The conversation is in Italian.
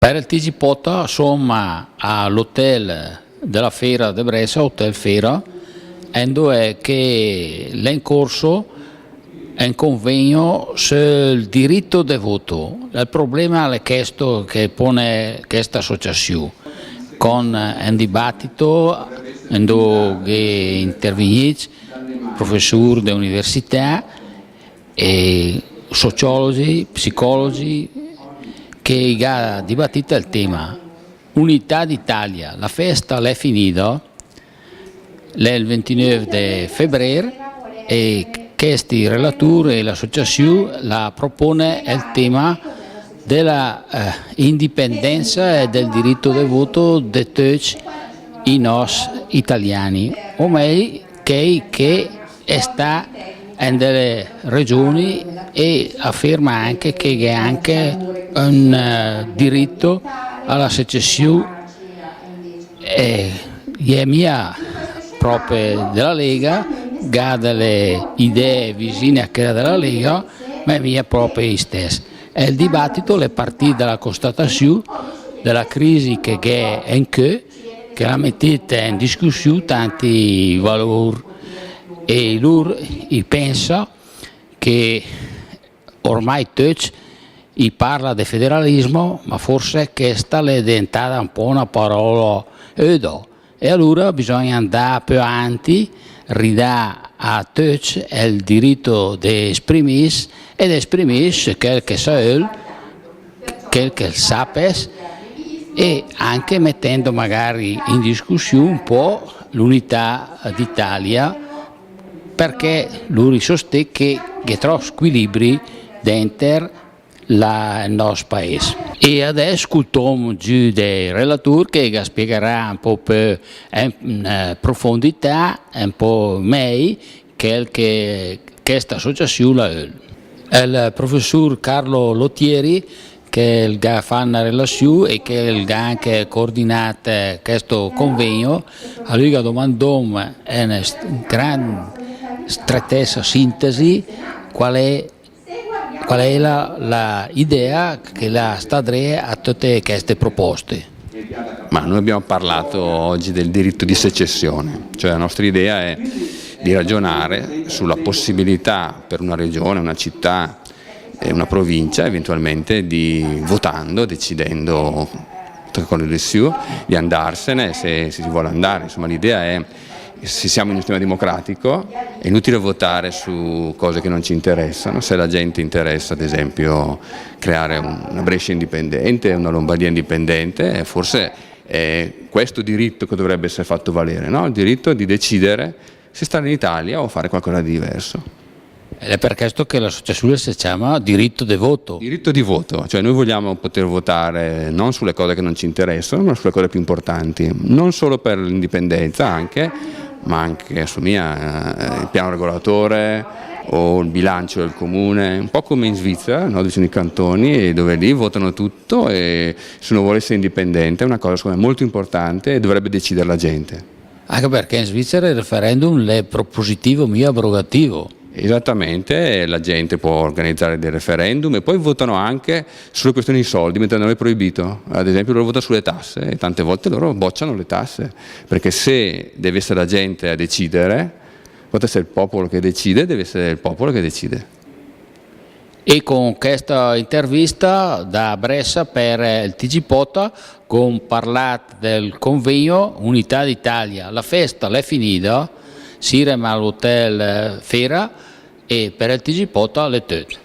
Per il TG Pota, insomma, all'hotel della Fiera di Brescia, Hotel Fiera, dove che l'è in corso un convegno sul diritto di voto. Il problema è questo che pone questa associazione, con un dibattito dove intervengono professori di università e sociologi, psicologi, che ha dibattuto il tema Unità d'Italia. La festa è finita il 29 di febbraio e questi relatori e l'associazione la propone il tema della indipendenza e del diritto di voto di tutti i nostri italiani, o meglio che sta in delle regioni e afferma anche che è anche un diritto alla secessione e mia proprio della Lega, ha delle idee vicine a quelle della Lega, ma è mia proprio stessa. E il dibattito è partito dalla constatazione della crisi che è in che la mettete in discussione tanti valori e loro pensa che ormai tutti parla di federalismo, ma forse questa è diventata un po' una parola eudo e allora bisogna andare più avanti, ridare a tutti il diritto di esprimersi ed esprimersi quel che sa quel che sapes e anche mettendo magari in discussione un po' l'unità d'Italia, perché lui sostiene che c'è troppo squilibri dentro il nostro paese. E adesso ascoltiamo giù dei relatori che spiegherà un po' più in profondità, un po' meglio, che questa associazione è il professor Carlo Lottieri, che fa una relazione e che ha anche coordinato questo convegno. A lui domandò in una grande strettezza sintesi qual è l'idea che la sta a tutte queste proposte. Ma noi abbiamo parlato oggi del diritto di secessione, cioè la nostra idea è di ragionare sulla possibilità per una regione, una città e una provincia eventualmente di votando, decidendo di andarsene se si vuole andare. Insomma, l'idea è, se siamo in un sistema democratico, è inutile votare su cose che non ci interessano. Se la gente interessa, ad esempio, creare una Brescia indipendente, una Lombardia indipendente, forse è questo diritto che dovrebbe essere fatto valere, no? Il diritto di decidere se stare in Italia o fare qualcosa di diverso. Ed è per questo che l'associazione si chiama diritto di voto. Diritto di voto, cioè noi vogliamo poter votare non sulle cose che non ci interessano, ma sulle cose più importanti, non solo per l'indipendenza ma anche su il piano regolatore o il bilancio del comune, un po' come in Svizzera, no? Dove sono i cantoni, dove lì votano tutto e se uno vuole essere indipendente è una cosa secondo me molto importante e dovrebbe decidere la gente. Anche perché in Svizzera il referendum è propositivo, mio abrogativo. Esattamente, la gente può organizzare dei referendum e poi votano anche sulle questioni di soldi, mentre non è proibito. Ad esempio loro votano sulle tasse e tante volte loro bocciano le tasse, perché se deve essere la gente a decidere, può essere il popolo che decide, deve essere il popolo che decide. E con questa intervista da Brescia per il TG Pota, con parlato del convegno Unità d'Italia. La festa è finita, si rema all'hotel Fiera e per il TG Pota le tutte.